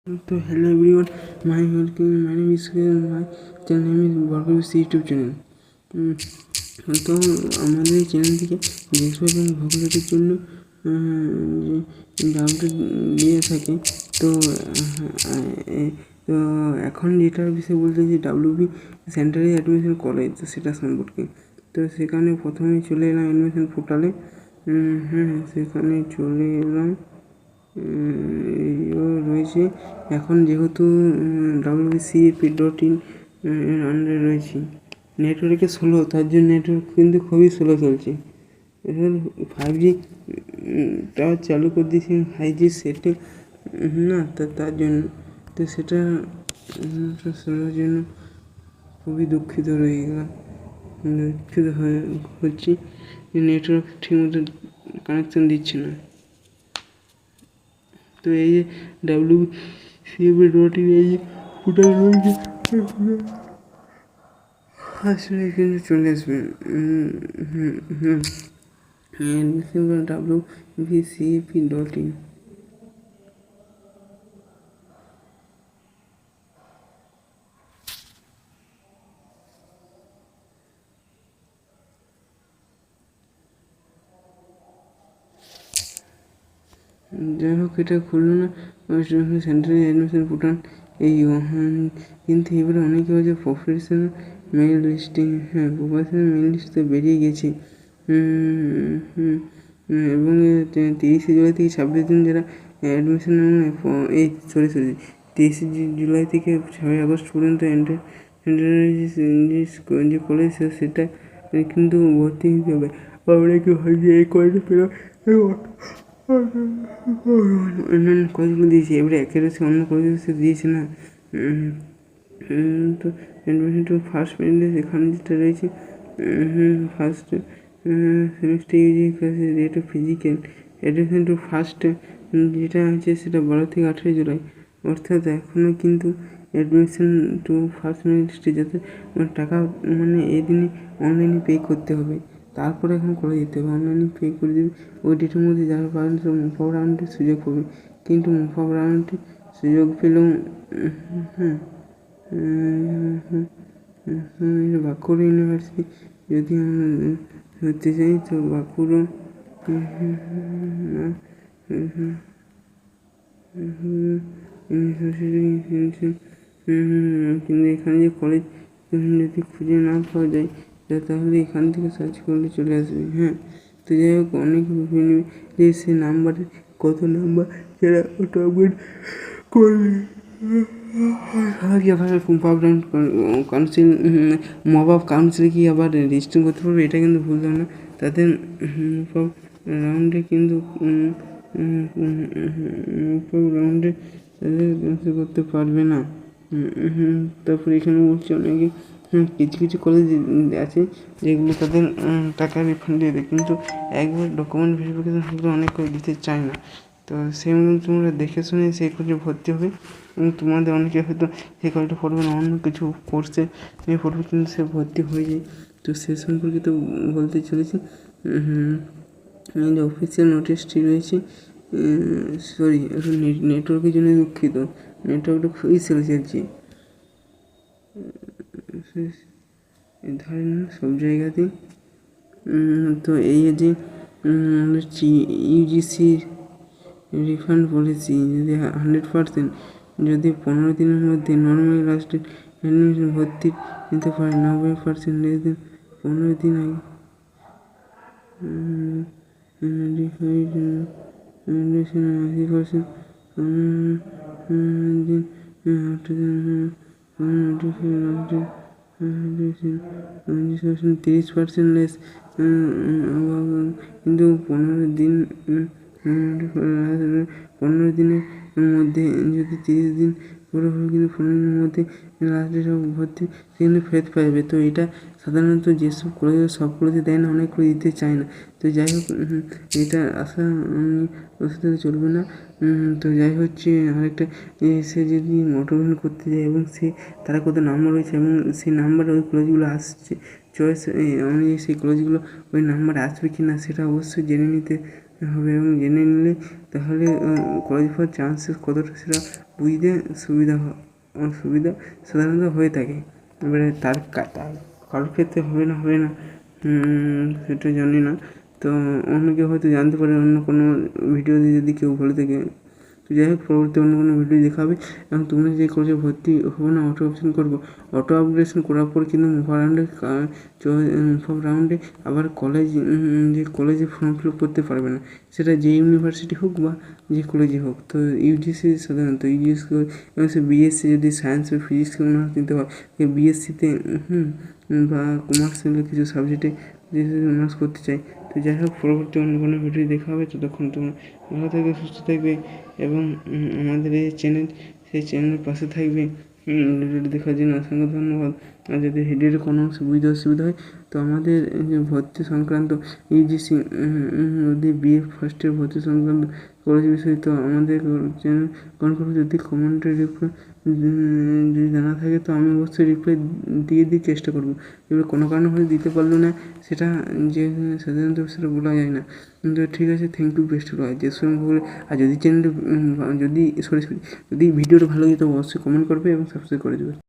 तो hello everyone, my name is my channel name is বরকবিস YouTube channel. তো আমাদের এই চ্যানেল থেকে দেশ এবং ভূগোলের জন্য যে আপডেট দিয়ে থাকে। তো তো এখন যেটার বিষয়ে বলতে যে ডাব্লিউবি সেন্টারে অ্যাডমিশন কলেজ, তো সেটা সম্পর্কে। তো সেখানে প্রথমে চলে এলাম অ্যাডমিশন পোর্টালে। সেখানে চলে এলাম রয়েছে। এখন যেহেতু WBCP.in এর আন্ডারে রয়েছি, নেটওয়ার্কে স্লো, তার জন্য নেটওয়ার্ক কিন্তু খুবই স্লো চলছে। এবার 5G টাওয়ার চালু করে দিয়েছি, 5G সেটে না, তার জন্য তো সেটা স্লোর জন্য খুবই দুঃখিত রয়ে গেলাম, দুঃখিত হচ্ছি। নেটওয়ার্ক ঠিকমতো কানেকশান দিচ্ছে না। তো এই যে WCP.in এই যে পোর্টাল রয়েছে, আসলে কিন্তু চলে আসবে WBCP.in। যাই হোক, এটা খুললো না সেন্টারে অ্যাডমিশন পোর্টাল। এই কিন্তু এবারে অনেকে হচ্ছে professional mail listing, professional mail list তো বেরিয়ে গেছে। এবং 30শে জুলাই থেকে 26 দিন যারা অ্যাডমিশন, এই 23শে জুলাই থেকে 6ই আগস্ট পর্যন্ত যে কলেজ সেটা কিন্তু ভর্তি হতে হবে। আমরা কি হয় যে এই কলেজে পেলাম, অন্যান্য কলেজগুলো দিয়েছে, এবারে একের অন্য কলেজগুলো সে দিয়েছে না। তো অ্যাডমিশন টু ফার্স্ট পেরিয়ডে এখানে যেটা রয়েছে, ফার্স্ট সেমিস্টার ইউজি ক্লাসের rate of physical admission to first, যেটা আছে সেটা 12 থেকে 18 জুলাই। অর্থাৎ এখনও কিন্তু অ্যাডমিশন টু ফার্স্ট সেমিস্টার যাতে টাকা এই দিনই অনলাইনে পে করতে হবে, তারপরে এখন করে দিতে হবে। অনলাইনে পে করে দেবে, ওই ডেটের মধ্যে যারা পারেন সব মুভ আপ রাউন্ডের সুযোগ পাবে। কিন্তু মুভ আপ রাউন্ডে সুযোগ পেলেও বাঁকুড়া ইউনিভার্সিটি যদি আমরা ধরতে চাই, তো বাঁকুড়া ইউনিভার্সিটি, কিন্তু এখানে যে কলেজ যদি খুঁজে না পাওয়া যায়, তাহলে এখান থেকে সার্চ করলে চলে আসবে। তো যাই হোক, অনেক যে সে নাম্বারে কত নাম্বার সেটা ওটা আপডেট করবে। কাউন্সিল মব অফ কাউন্সিল কি আবার রেজিস্টার করতে পারবে, এটা কিন্তু ভুলতাম না। তাদের রাউন্ডে কিন্তু রাউন্ডে তাদের করতে পারবে না। তারপরে এখানে বলছি অনেকে কিছু কিছু কলেজ আছে যেগুলো তাদের টাকা রিফান্ড দিয়ে দেয়, কিন্তু একবার ডকুমেন্ট ভেরিফিকেশন হলে অনেক করে দিতে চায় না। তো সেগুলো তোমরা দেখে শুনে সেই কলেজে ভর্তি হবে। এবং তোমাদের অনেকে হয়তো সেই কলেজটা পড়বে না, অন্য কিছু কোর্সে পড়বে, কিন্তু সে ভর্তি হয়ে যায়। তো সে সম্পর্কে তো বলতে চলেছি। যে অফিসিয়াল নোটিশটি রয়েছে, সরি একটু নেটওয়ার্কের জন্য দুঃখিত, নেটওয়ার্কটা খুবই স্লো চলছে ধরেন সব জায়গাতেই। তো এই যে ইউজিসি রিফান্ড পলিসি, যদি 100%, যদি 15 দিনের মধ্যে নর্মাল লাস্টে অ্যাডমিশন ভর্তি নিতে পারে, 90% লেস দেন 15 দিন আগে অ্যাডমিশন 80%, 30% লেস, কিন্তু 15 দিন 15 দিনের মধ্যে, যদি 30 দিন পুরো কিন্তু 15 দিনের মধ্যে লাস্টে সব ভর্তি কিন্তু ফেরত পাবে। তো এটা সাধারণত যেসব কলেজে সব কলেজে দেয় না, অনেক করে দিতে চায় না। তো যাই হোক, এটা আশা ওষুধে চলবে না। তো যাই হচ্ছে আরেকটা, সে যদি মোটিভেশন করতে যায় এবং তারা কত নাম্বার রয়েছে এবং সেই নাম্বারে ওই কলেজগুলো আসছে চয়েস অনুযায়ী, সেই কলেজগুলো ওই নাম্বার আসবে কি না সেটা অবশ্যই জেনে নিতে হবে এবং জেনে নিলে তাহলে কলেজ পাওয়ার চান্সেস কতটা সেটা বুঝতে সুবিধা সাধারণত হয়ে থাকে। এবারে তার কারোর ক্ষেত্রে হবে না সেটা জানি না। তো অন্য কেউ হয়তো জানতে পারে অন্য কোনো ভিডিও দিয়ে যদি কেউ বলে থাকে। তো যাই হোক, পরবর্তী অন্য কোনো ভিডিও দেখা হবে। এবং তোমরা যে কলেজে ভর্তি হবো না অটো অপশন করবো, অটো আপগ্রেডেশন করার পর কিন্তু মুভ রাউন্ডে আবার কলেজে ফর্ম ফিল আপ করতে পারবে না, সেটা যে ইউনিভার্সিটি হোক বা যে কলেজে হোক। তো ইউজিসি সাধারণত এবং সে বিএসসি যদি সায়েন্স বা ফিজিক্স অনার্স নিতে হয়, বিএসসিতে বা কমার্সিয়াল কিছু সাবজেক্টে যদি অনার্স করতে চাই। তো যাই হোক, পরবর্তী অন্য কোনো ভিডিও দেখা হবে। ততক্ষণ তোমরা ভালো থাকবে, সুস্থ থাকবে এবং আমাদের এই চ্যানেল সেই চ্যানেলের পাশে থাকবে। ভিডিওটি দেখার জন্য অসংখ্য ধন্যবাদ। আর যদি ভিডিওর কোনো বুঝতে অসুবিধা হয় তো আমাদের ভর্তি সংক্রান্ত ইউজিসি যদি বিএ ফার্স্ট ইয়ার ভর্তি সংক্রান্ত কলেজ বিষয়ে তো আমাদের চ্যানেল যদি কমেন্টে যদি জানা থাকে তো আমি অবশ্যই রিপ্লাই দিয়ে চেষ্টা করবো। এবার কোনো কারণে হয়তো দিতে পারলো না, সেটা যে সাধারণত সেটা বলা যায় না। কিন্তু ঠিক আছে, thank you, best of luck. যে সময় আর যদি চ্যানেলটা যদি ভিডিওটা ভালো লাগে তো অবশ্যই কমেন্ট করবে এবং সাবস্ক্রাইব করে দেবে।